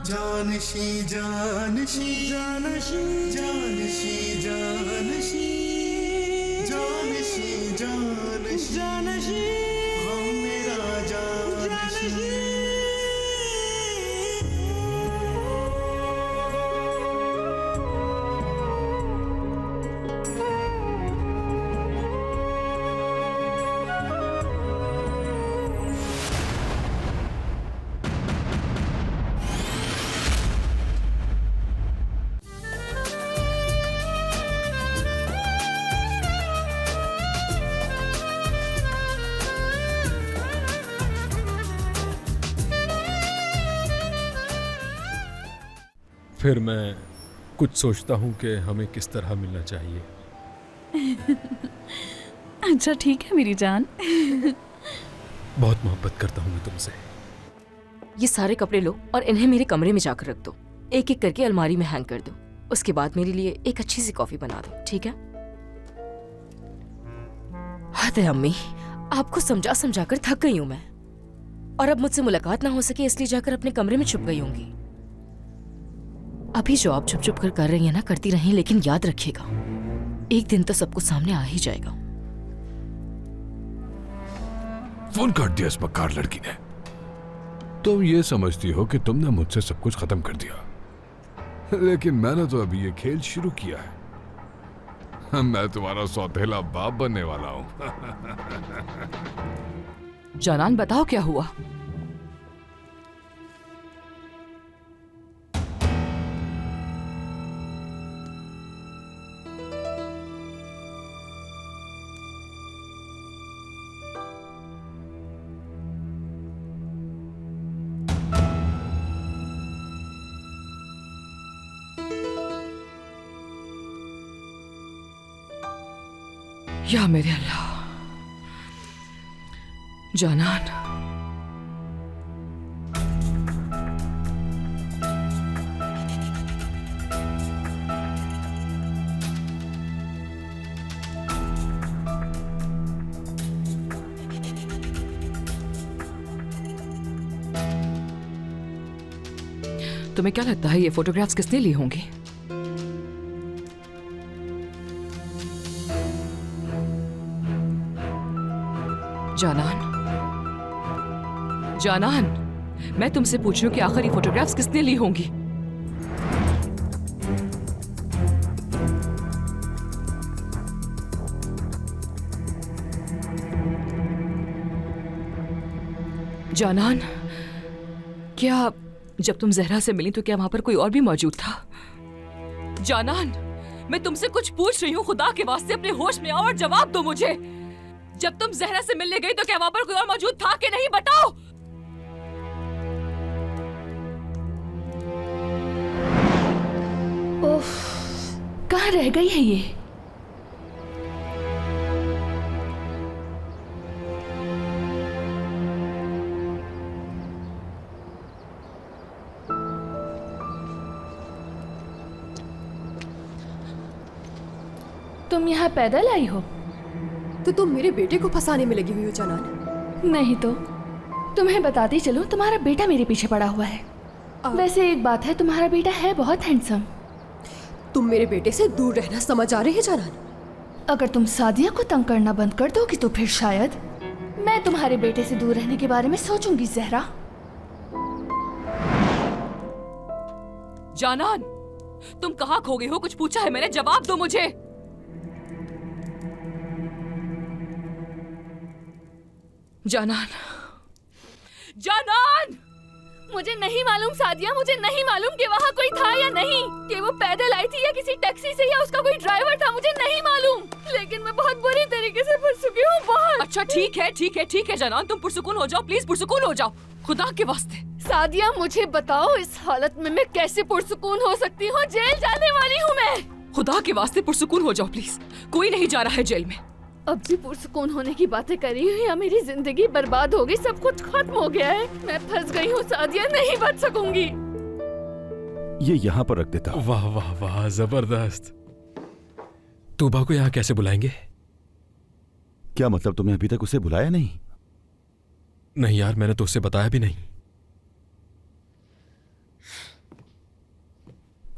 जानशी जानशी जानशी जानशी जानशी जानशी जानशी जानशी हम मेरा जानशी। फिर मैं कुछ सोचता हूँ कि हमें किस तरह मिलना चाहिए। अच्छा ठीक है मेरी जान। बहुत मोहब्बत करता हूँ मैं तुमसे। ये सारे कपड़े लो और इन्हें मेरे कमरे में जाकर रख दो। एक एक करके अलमारी में हैंग कर दो। उसके बाद मेरे लिए एक अच्छी सी कॉफी बना दो, ठीक है? हद है अम्मी, आपको समझा समझा कर थक गई हूँ मैं, और अब मुझसे मुलाकात ना हो सके इसलिए जाकर अपने कमरे में छुप गई होंगी। अभी जो आप छुप छुप कर रही है ना, करती रहें, लेकिन याद रखिएगा एक दिन तो सब कुछ सामने आ ही जाएगा। फोन काट दिया इस बकार लड़की ने। तुम ये समझती हो कि तुमने मुझसे सब कुछ खत्म कर दिया, लेकिन मैंने तो अभी ये खेल शुरू किया है। मैं तुम्हारा सौतेला बाप बनने वाला हूं। जानान बताओ क्या हुआ? या मेरे अल्लाह, जानान, तुम्हें क्या लगता है ये फोटोग्राफ्स किसने ली होंगी? जानान, जानान, मैं तुमसे पूछ रही हूँ कि आखिर ये फोटोग्राफ्स किसने ली होंगी? जानान, क्या जब तुम जहरा से मिली तो क्या वहां पर कोई और भी मौजूद था? जानान, मैं तुमसे कुछ पूछ रही हूँ, खुदा के वास्ते अपने होश में आओ और जवाब दो मुझे। जब तुम जहरा से मिलने गई तो क्या वहां पर कोई और मौजूद था कि नहीं, बताओ। ओफ, कहाँ रह गई है ये? तुम यहाँ पैदल आई हो? तो तुम मेरे बेटे को फंसाने में लगी हुई हो जानान। नहीं तो तुम्हें बताती चलो, तुम्हारा बेटा मेरे पीछे पड़ा हुआ है। वैसे एक बात है, तुम्हारा बेटा है बहुत हैंडसम। तुम मेरे बेटे से दूर रहना समझ आ रही है जानान? अगर तुम सादिया को तंग करना बंद कर दोगी तो फिर शायद मैं तुम्हारे बेटे से दूर रहने के बारे में सोचूंगी। जहरा, जानान, तुम कहाँ खो गई हो? कुछ पूछा है मैंने, जवाब दो मुझे। जानान, जानान, मुझे नहीं मालूम सादिया, मुझे नहीं मालूम कि वहाँ कोई था या नहीं, कि वो पैदल आई थी या किसी टैक्सी से या उसका कोई ड्राइवर था, मुझे नहीं मालूम। लेकिन मैं बहुत बुरी तरीके से फंस चुकी हूँ, बहुत। अच्छा ठीक है, ठीक है, ठीक है जानान, तुम पुरसुकून हो जाओ, प्लीज पुरसुकून हो जाओ, खुदा के वास्ते। सादिया, मुझे बताओ इस हालत में मैं कैसे पुरसुकून हो सकती हूँ? जेल जाने वाली हूँ मैं। खुदा के वास्ते पुरसुकून हो जाओ प्लीज, कोई नहीं जा रहा है जेल में। अब भी पुरसुकून होने की बातें करी हुई या मेरी जिंदगी बर्बाद हो गई, सब कुछ खत्म हो गया है, मैं फंस गई हूँ सादिया, नहीं बच सकूंगी। ये यहाँ पर रख देता हूँ। वाह वाह वाह, जबरदस्त। तूबा को यहाँ कैसे बुलाएंगे? क्या मतलब, तुमने अभी तक उसे बुलाया नहीं? नहीं यार, मैंने तो उससे बताया भी नहीं।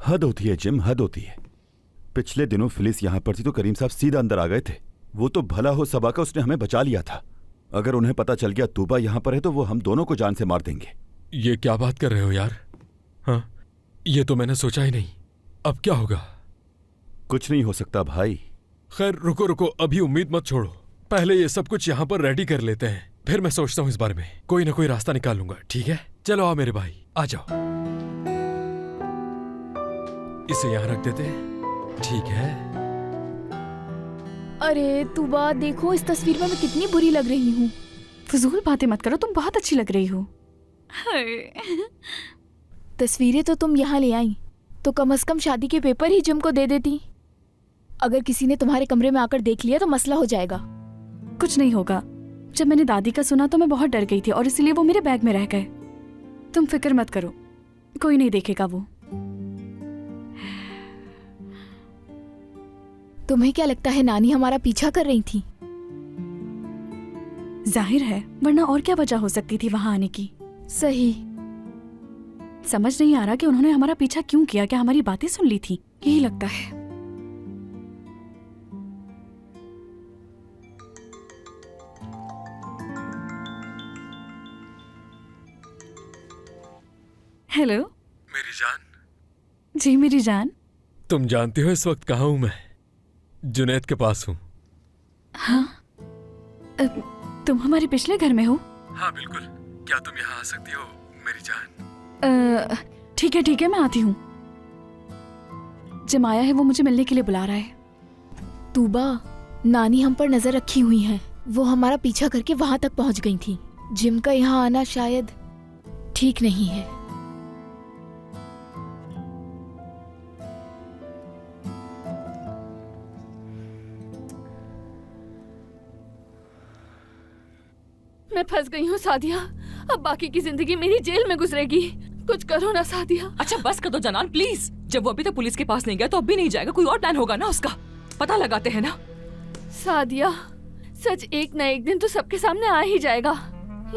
हद होती है जिम, हद होती है। पिछले दिनों फिलिस यहाँ पर थी तो करीम साहब सीधा अंदर आ गए थे। वो तो भला हो सबा का, उसने हमें बचा लिया था। अगर उन्हें पता चल गया तूबा यहाँ पर है तो वो हम दोनों को जान से मार देंगे। ये क्या बात कर रहे हो यार? हाँ, ये तो मैंने सोचा ही नहीं। अब क्या होगा? कुछ नहीं हो सकता भाई। खैर रुको रुको, अभी उम्मीद मत छोड़ो। पहले ये सब कुछ यहाँ पर रेडी कर लेते हैं, फिर मैं सोचता हूँ इस बारे में। कोई ना कोई रास्ता निकाल लूंगा, ठीक है? चलो आओ मेरे भाई, आ जाओ। इसे यहाँ रख देते हैं, ठीक है? अरे तूबा देखो, इस तस्वीर में मैं कितनी बुरी लग रही हूँ। फजूल बातें मत करो, तुम बहुत अच्छी लग रही हो। तस्वीरें तो तुम यहाँ ले आई तो कम से कम शादी के पेपर ही जिम को दे देती। अगर किसी ने तुम्हारे कमरे में आकर देख लिया तो मसला हो जाएगा। कुछ नहीं होगा। जब मैंने दादी का सुना तो मैं बहुत डर गई थी और इसलिए वो मेरे बैग में रह गए। तुम फिक्र मत करो, कोई नहीं देखेगा वो। तुम्हें क्या लगता है नानी हमारा पीछा कर रही थी? जाहिर है, वरना और क्या वजह हो सकती थी वहां आने की। सही। समझ नहीं आ रहा कि उन्होंने हमारा पीछा क्यों किया। क्या हमारी बातें सुन ली थी? यही लगता है। हेलो मेरी जान। जी मेरी जान। तुम जानती हो इस वक्त कहाँ हूँ मैं? जुनैद के पास हूँ। हाँ, तुम हमारे पिछले घर में हो? हाँ बिल्कुल। क्या तुम यहाँ आ सकती हो मेरी जान? ठीक है मैं आती हूँ। जमाया है, वो मुझे मिलने के लिए बुला रहा है। तूबा, नानी हम पर नजर रखी हुई हैं। वो हमारा पीछा करके वहां तक पहुंच गई थी। जिम का यहाँ आना शायद ठीक नहीं है। मैं फंस गई हूँ सादिया। अब बाकी की जिंदगी मेरी जेल में गुजरेगी। कुछ करो ना सादिया। अच्छा बस कर दो जनान प्लीज। जब वो अभी तक पुलिस के पास नहीं गया तो अब भी नहीं जाएगा। कोई और प्लान होगा ना उसका, पता लगाते हैं ना। सादिया, सच एक न एक दिन तो सबके सामने आ ही जाएगा।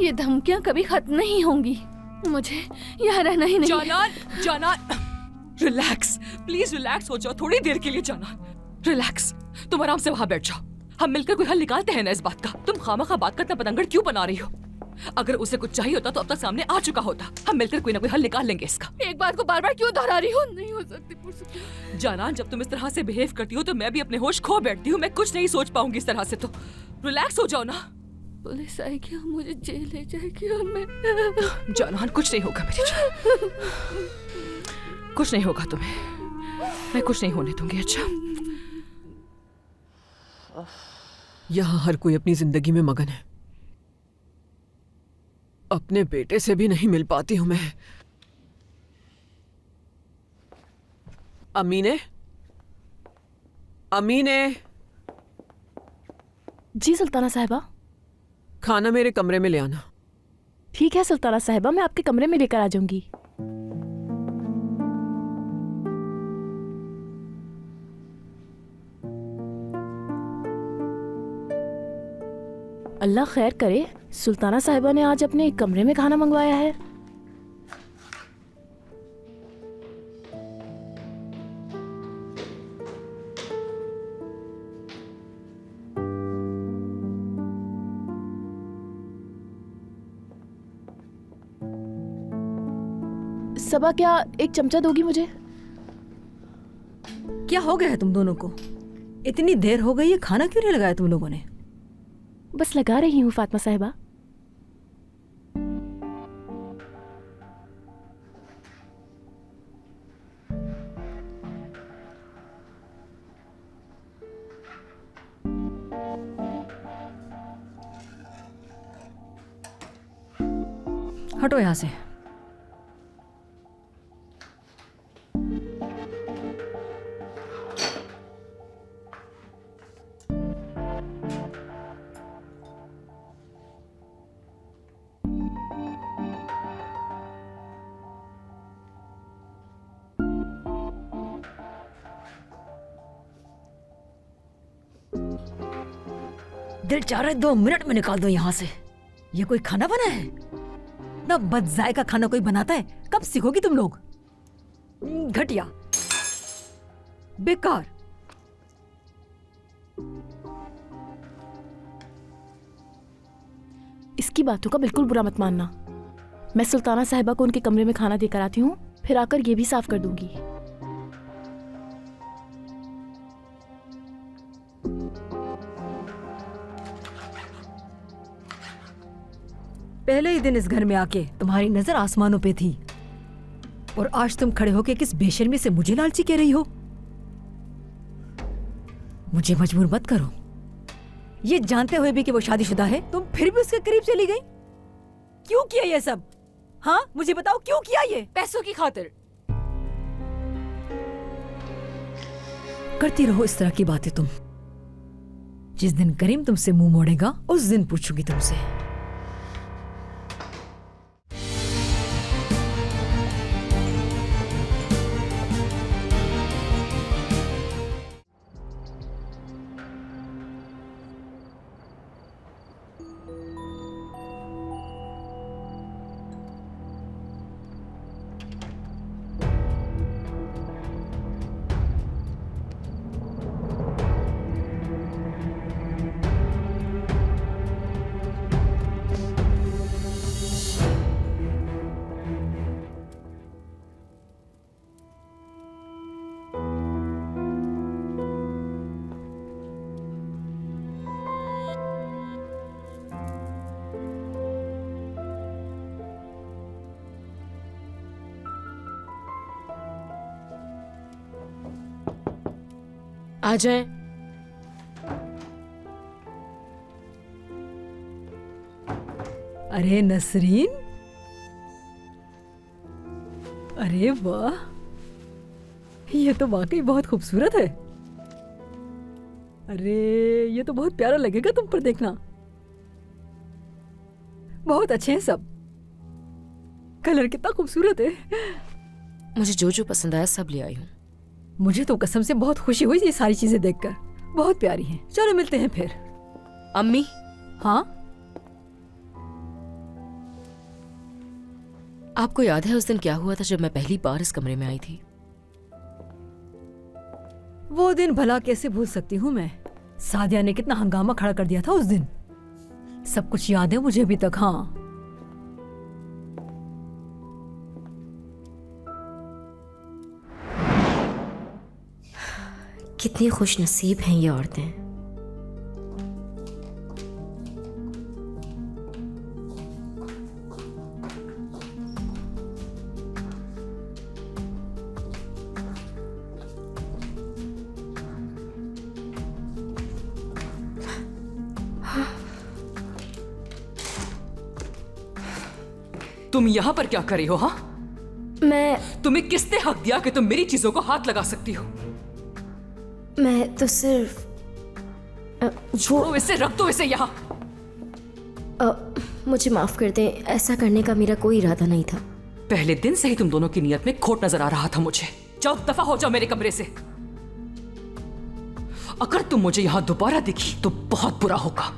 ये धमकियाँ कभी खत्म नहीं होंगी। मुझे यहाँ रहना ही नहीं। जानान रिलैक्स, प्लीज रिलैक्स हो जाओ थोड़ी देर के लिए। जानान रिलैक्स, तुम आराम से वहाँ बैठ जाओ। हम मिलकर कोई हल निकालते हैं ना इस बात का। तुम खामखा बात करना पतंगड़ क्यों बना रही हो? अगर उसे कुछ चाहिए होता तो अब तक सामने आ चुका होता। हम मिलकर कोई ना कोई हल निकाल लेंगे इसका। एक बात को बार बार क्यों दोहरा रही हो? नहीं हो सकती। जानान, जब तुम इस तरह से बिहेव करती हो तो मैं भी अपने होश खो बैठती हूँ। मैं कुछ नहीं सोच पाऊंगी इस तरह से। तो रिलैक्स हो जाओ ना। पुलिस आएगी, मुझे जेल ले जाएगी और मैं। जानान कुछ नहीं होगा मेरी जान, कुछ नहीं होगा तुम्हें। मैं कुछ नहीं होने दूंगी। अच्छा, यहाँ हर कोई अपनी जिंदगी में मगन है। अपने बेटे से भी नहीं मिल पाती हूं मैं। अमीने, अमीने। जी सुल्ताना साहिबा। खाना मेरे कमरे में ले आना। ठीक है सुल्ताना साहिबा, मैं आपके कमरे में लेकर आ जाऊंगी। अल्लाह खैर करे, सुल्ताना साहिबा ने आज अपने कमरे में खाना मंगवाया है। सबा, क्या एक चमचा दोगी मुझे? क्या हो गया है तुम दोनों को? इतनी देर हो गई है, खाना क्यों नहीं लगाया तुम लोगों ने? बस लगा रही हूँ फातिमा साहिबा। हटो यहाँ से। दिल चाह रहा है 2 मिनट में निकाल दो यहाँ से। ये कोई खाना बना है? ना बदजायका खाना कोई बनाता है? कब सीखोगी तुम लोग? घटिया। बेकार। इसकी बातों का बिल्कुल बुरा मत मानना। मैं सुल्ताना साहिबा को उनके कमरे में खाना देकर आती हूँ, फिर आकर ये भी साफ कर दूंगी। पहले ही दिन इस घर में आके तुम्हारी नजर आसमानों पे थी, और आज तुम खड़े होके किस बेशर्मी से मुझे लालची कह रही हो। मुझे मजबूर मत करो। ये जानते हुए भी कि वो शादीशुदा है, तुम फिर भी उसके करीब चली गई। क्यों किया ये सब? हाँ, मुझे बताओ क्यों किया ये? पैसों की खातिर। करती रहो इस तरह की बातें तुम। जिस दिन करीम तुमसे मुंह मोड़ेगा उस दिन पूछूंगी तुमसे। आ जाए। अरे नसरीन, अरे वाह, ये तो वाकई बहुत खूबसूरत है। अरे ये तो बहुत प्यारा लगेगा तुम पर देखना। बहुत अच्छे हैं सब। कलर कितना खूबसूरत है। मुझे जो जो पसंद आया सब ले आई हूँ। मुझे तो कसम से बहुत खुशी हुई ये सारी चीजें देखकर। बहुत प्यारी हैं। चलो मिलते हैं फिर। अम्मी, हाँ, आपको याद है उस दिन क्या हुआ था जब मैं पहली बार इस कमरे में आई थी? वो दिन भला कैसे भूल सकती हूँ मैं। सादिया ने कितना हंगामा खड़ा कर दिया था उस दिन। सब कुछ याद है मुझे अभी तक। हाँ, कितनी खुश नसीब हैं ये औरतें। तुम यहाँ पर क्या कर रही हो? हाँ, तुम्हें किसने हक दिया कि तुम मेरी चीजों को हाथ लगा सकती हो? मैं तो सिर्फ छोड़ो इसे, रख दो इसे यहाँ। मुझे माफ कर दें, ऐसा करने का मेरा कोई इरादा नहीं था। पहले दिन से ही तुम दोनों की नियत में खोट नजर आ रहा था मुझे। जाओ, दफा हो जाओ मेरे कमरे से। अगर तुम मुझे यहाँ दोबारा दिखी तो बहुत बुरा होगा।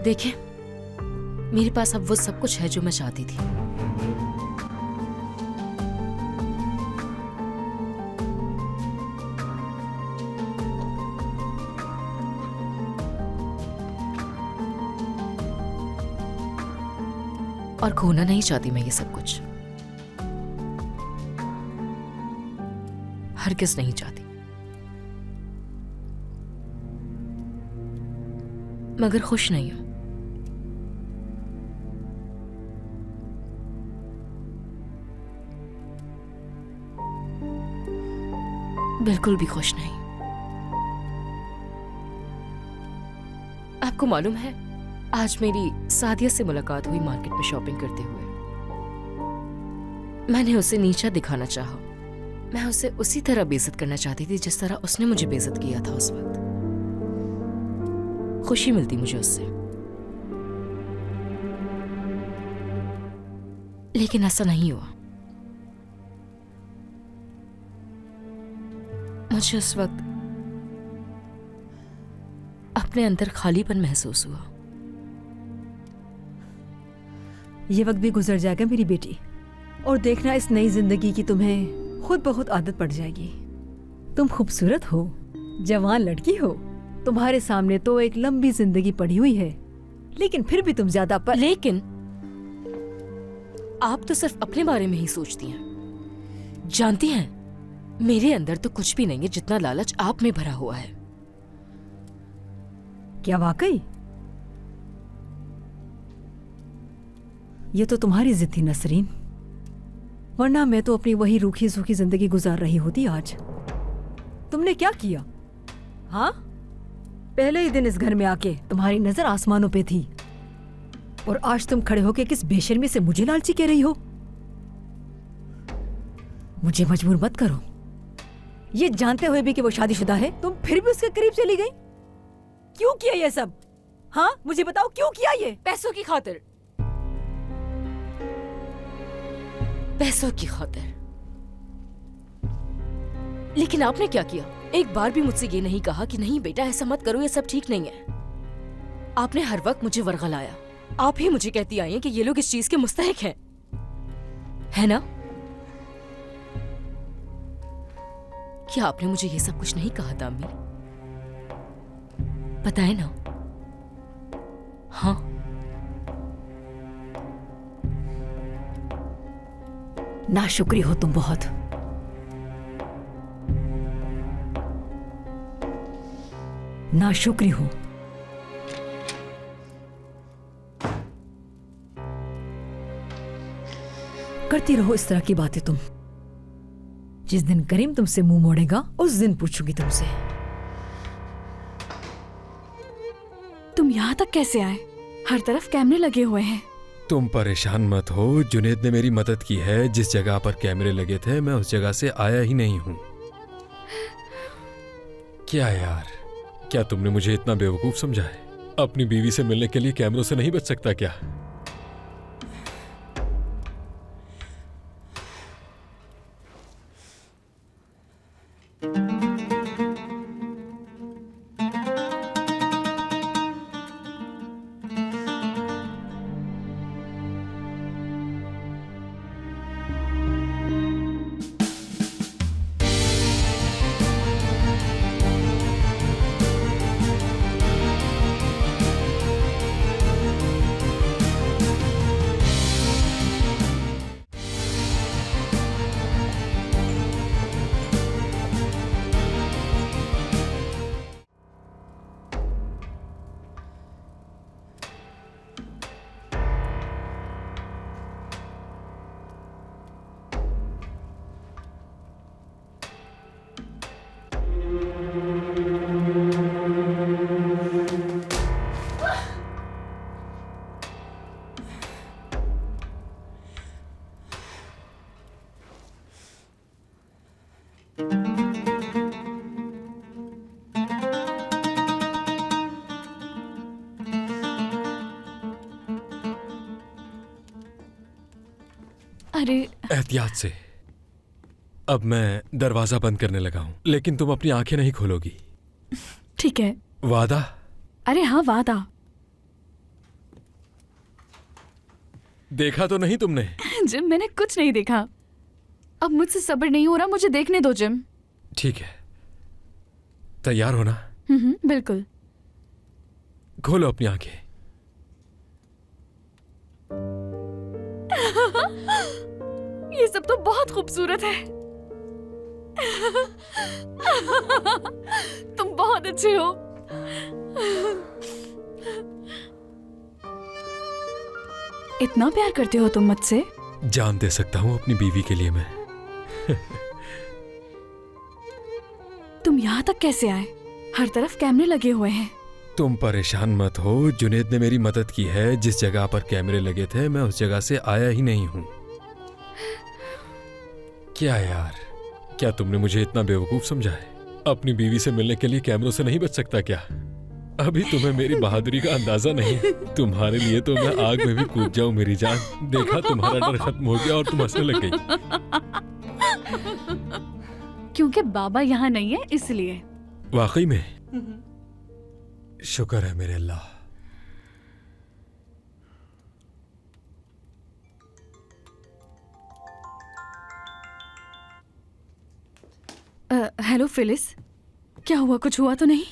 देखें, मेरे पास अब वो सब कुछ है जो मैं चाहती थी। और खोना नहीं चाहती मैं ये सब कुछ। हरगिज़ नहीं चाहती। मगर खुश नहीं हूं। बिल्कुल भी खुश नहीं। आपको मालूम है, आज मेरी सादिया से मुलाकात हुई मार्केट में शॉपिंग करते हुए। मैंने उसे नीचा दिखाना चाहा, मैं उसे उसी तरह बेइज्जत करना चाहती थी जिस तरह उसने मुझे बेइज्जत किया था उस वक्त। खुशी मिलती मुझे उससे, लेकिन ऐसा नहीं हुआ। मुझे उस वक्त अपने अंदर खालीपन महसूस हुआ। ये वक्त भी गुजर जाएगा मेरी बेटी, और देखना इस नई जिंदगी की तुम्हें खुद बहुत आदत पड़ जाएगी। तुम खूबसूरत हो, जवान लड़की हो, तुम्हारे सामने तो एक लंबी जिंदगी पड़ी हुई है, लेकिन फिर भी तुम ज्यादा लेकिन आप तो सिर्फ अपने बारे में ही सोचती हैं। जानती हैं, मेरे अंदर तो कुछ भी नहीं है जितना लालच आप में भरा हुआ है। क्या वाकई? ये तो तुम्हारी जिद थी नसरीन, वरना मैं तो अपनी वही रूखी सूखी जिंदगी गुजार रही होती आज। तुमने क्या किया? हाँ, पहले ही दिन इस घर में आके तुम्हारी नजर आसमानों पे थी, और आज तुम खड़े होके किस बेशर्मी से मुझे लालची कह रही हो। मुझे मजबूर मत करो। ये जानते हुए भी कि वो शादीशुदा है, तुम फिर भी उसके करीब चली गई। क्यों किया ये सब? हाँ, मुझे बताओ क्यों किया ये? पैसों की खातिर। पैसों की खातिर। लेकिन आपने क्या किया? एक बार भी मुझसे ये नहीं कहा कि नहीं बेटा ऐसा मत करो, ये सब ठीक नहीं है। आपने हर वक्त मुझे वर्गलाया। आप ही मुझे कहती आई हैं कि ये लोग इस चीज के मुस्तहिक हैं, है ना? क्या आपने मुझे ये सब कुछ नहीं कहा था अम्मी? पता है ना? हाँ, नाशुक्री हो तुम बहुत। नाशुक्री हो। करती रहो इस तरह की बातें तुम। जिस दिन करीम तुमसे मुंह मोड़ेगा उस दिन पूछूंगी तुमसे। तुम यहाँ तक कैसे आए? हर तरफ कैमरे लगे हुए हैं। तुम परेशान मत हो, जुनेद ने मेरी मदद की है। जिस जगह पर कैमरे लगे थे मैं उस जगह से आया ही नहीं हूँ। क्या यार, क्या तुमने मुझे इतना बेवकूफ समझा है? अपनी बीवी से मिलने के लिए कैमरों से नहीं बच सकता क्या? अरे एहतियात से। अब मैं दरवाजा बंद करने लगा हूं, लेकिन तुम अपनी आंखें नहीं खोलोगी। ठीक है। वादा? अरे हाँ, वादा। देखा तो नहीं तुमने? जिम, मैंने कुछ नहीं देखा। अब मुझसे सब्र नहीं हो रहा, मुझे देखने दो जिम। ठीक है, तैयार हो ना? बिल्कुल। खोलो अपनी आंखें। ये सब तो बहुत खूबसूरत है। तुम बहुत अच्छे हो। इतना प्यार करते हो तुम मुझसे? जान दे सकता हूं अपनी बीवी के लिए मैं। तुम यहाँ तक कैसे आए? हर तरफ कैमरे लगे हुए हैं। तुम परेशान मत हो, जुनेद ने मेरी मदद की है। जिस जगह पर कैमरे लगे थे मैं उस जगह से आया ही नहीं हूं। क्या यार, क्या तुमने मुझे इतना बेवकूफ समझा है? अपनी बीवी से मिलने के लिए कैमरों से नहीं बच सकता क्या? अभी तुम्हें मेरी बहादुरी का अंदाजा नहीं है। तुम्हारे लिए तो मैं आग में भी कूद जाऊं मेरी जान। देखा, तुम्हारा डर खत्म हो गया और तुम हंसने लग गई। क्योंकि बाबा यहाँ नहीं है इसलिए। वाकई में? शुक्र है मेरे अल्लाह। हेलो फिलिस, क्या हुआ? कुछ हुआ तो नहीं?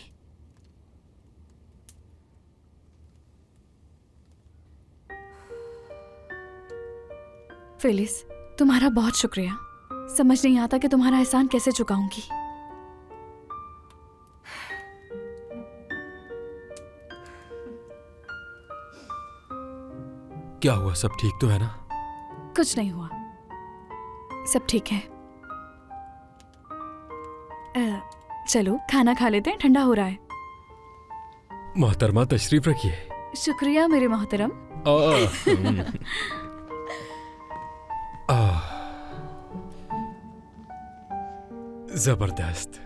फिलिस, तुम्हारा बहुत शुक्रिया। समझ नहीं आता कि तुम्हारा एहसान कैसे चुकाऊंगी। क्या हुआ? सब ठीक तो है ना? कुछ नहीं हुआ, सब ठीक है। चलो खाना खा लेते हैं, ठंडा हो रहा है। मोहतरमा तशरीफ रखिए। शुक्रिया मेरे मोहतरम। जबरदस्त।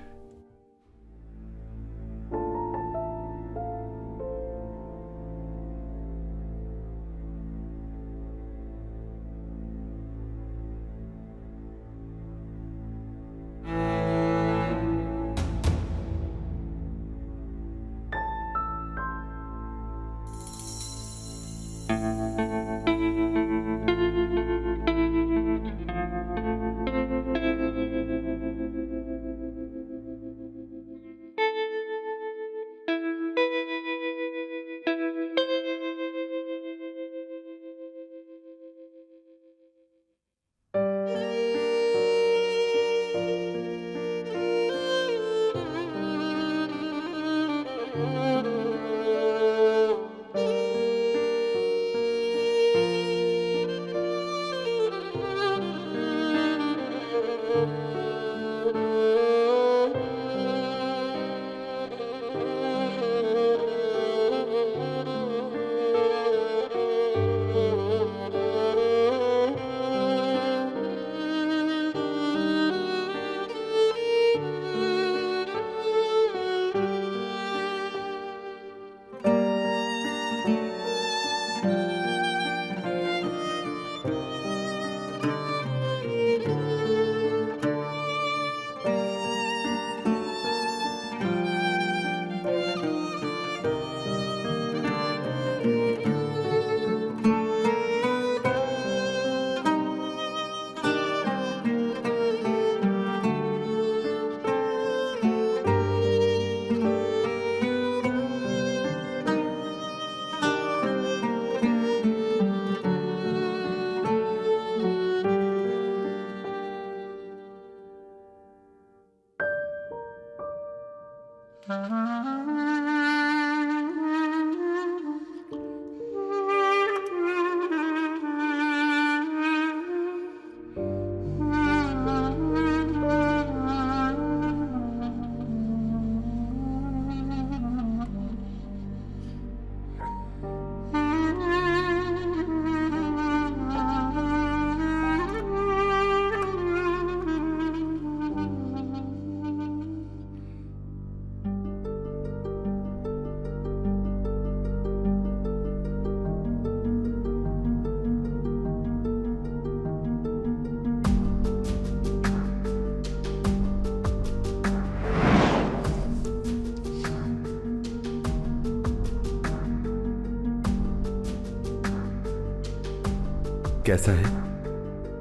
कैसा है?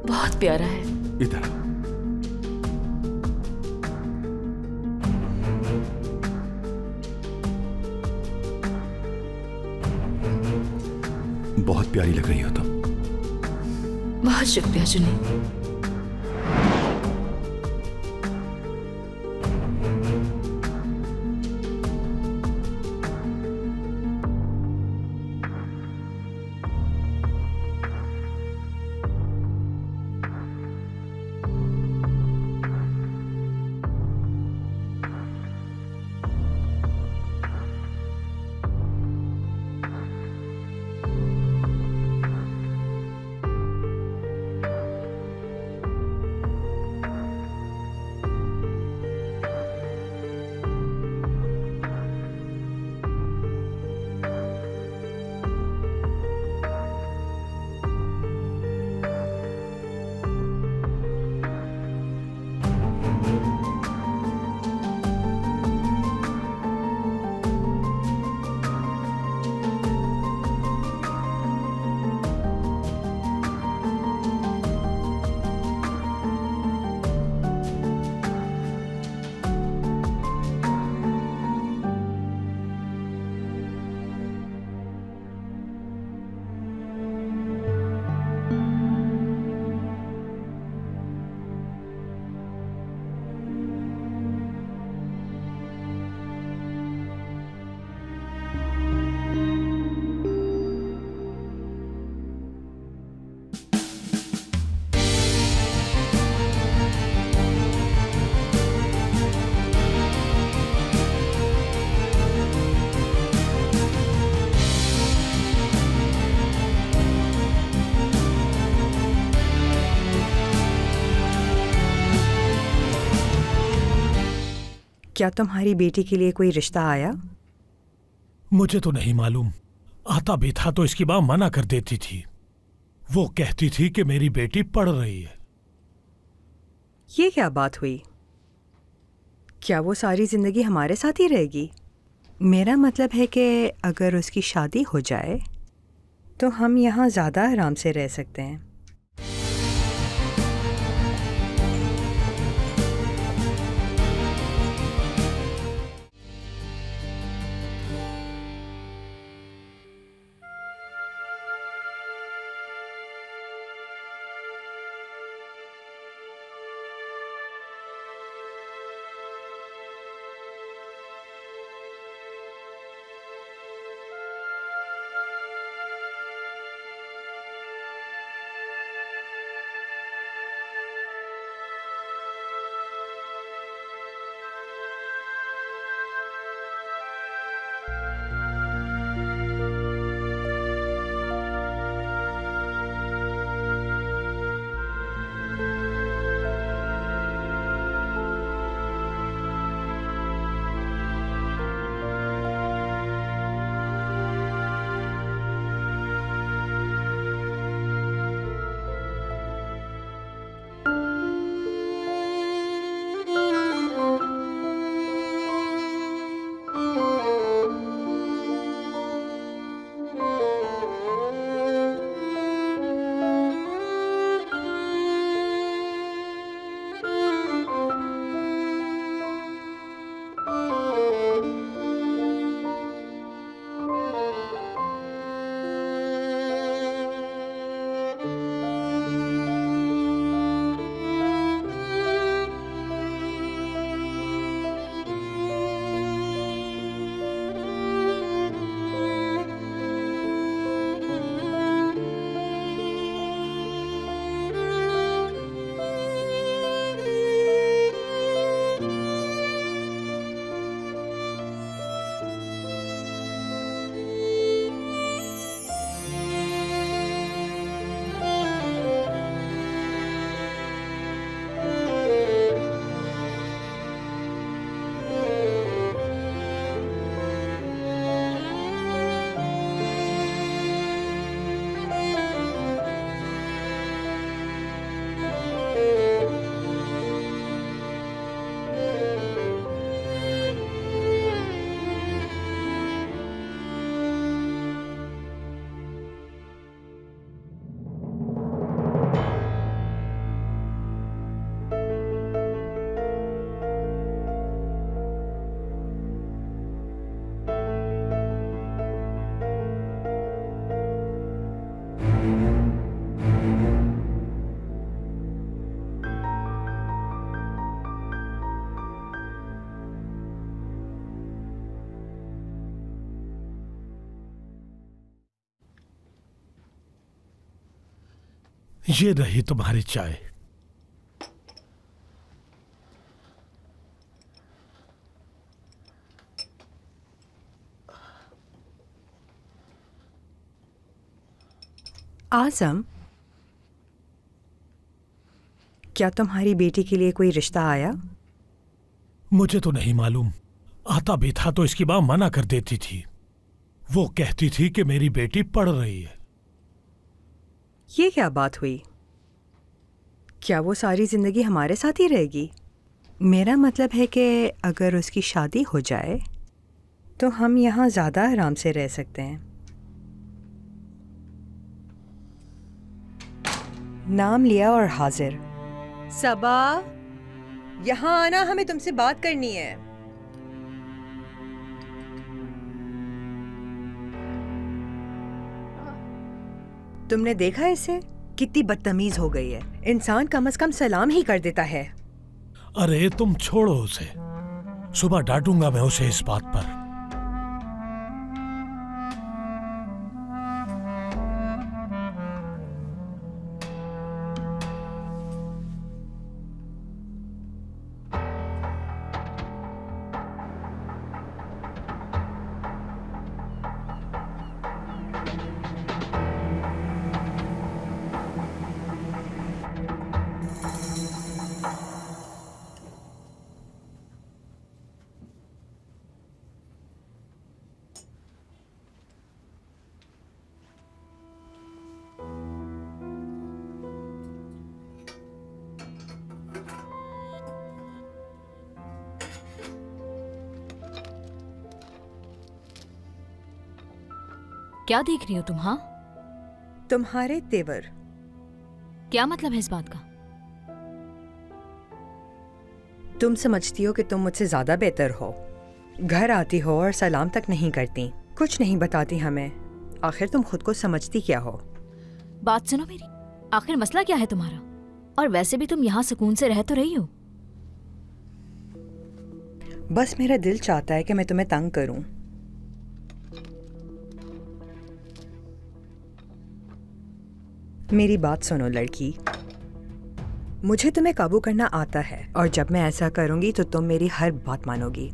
बहुत प्यारा है। इधर बहुत प्यारी लग रही हो तुम। बहुत शुक्रिया जुनी। क्या तुम्हारी बेटी के लिए कोई रिश्ता आया? मुझे तो नहीं मालूम। आता भी था तो इसकी मां मना कर देती थी। वो कहती थी कि मेरी बेटी पढ़ रही है। ये क्या बात हुई? क्या वो सारी जिंदगी हमारे साथ ही रहेगी? मेरा मतलब है कि अगर उसकी शादी हो जाए तो हम यहाँ ज़्यादा आराम से रह सकते हैं। ये रही तुम्हारी चाय। आज़म, क्या तुम्हारी बेटी के लिए कोई रिश्ता आया? मुझे तो नहीं मालूम। आता भी था तो इसकी मां मना कर देती थी। वो कहती थी कि मेरी बेटी पढ़ रही है। ये क्या बात हुई? क्या वो सारी जिंदगी हमारे साथ ही रहेगी? मेरा मतलब है कि अगर उसकी शादी हो जाए तो हम यहाँ ज़्यादा आराम से रह सकते हैं। नाम लिया और हाजिर। सबा, यहाँ आना, हमें तुमसे बात करनी है। तुमने देखा इसे? कितनी बदतमीज हो गई है। इंसान कम से कम सलाम ही कर देता है। अरे तुम छोड़ो उसे। सुबह डांटूंगा मैं उसे इस बात पर। क्या देख रही हो तुम? हाँ, तुम्हारे तेवर। क्या मतलब है इस बात का? तुम समझती हो कि तुम मुझसे ज्यादा बेहतर हो। घर आती हो और सलाम तक नहीं करती, कुछ नहीं बताती हमें। आखिर तुम खुद को समझती क्या हो? बात सुनो मेरी, आखिर मसला क्या है तुम्हारा? और वैसे भी तुम यहाँ सुकून से रह तो रही हो। बस मेरा दिल चाहता है कि मैं तुम्हें तंग करूं। मेरी बात सुनो लड़की, मुझे तुम्हें काबू करना आता है और जब मैं ऐसा करूंगी तो तुम मेरी हर बात मानोगी।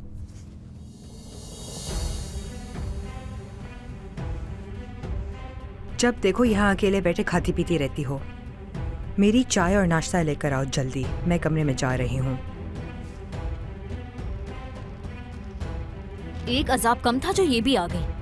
जब देखो यहाँ अकेले बैठे खाती पीती रहती हो। मेरी चाय और नाश्ता लेकर आओ जल्दी, मैं कमरे में जा रही हूँ। एक अजाब कम था जो ये भी आ गई।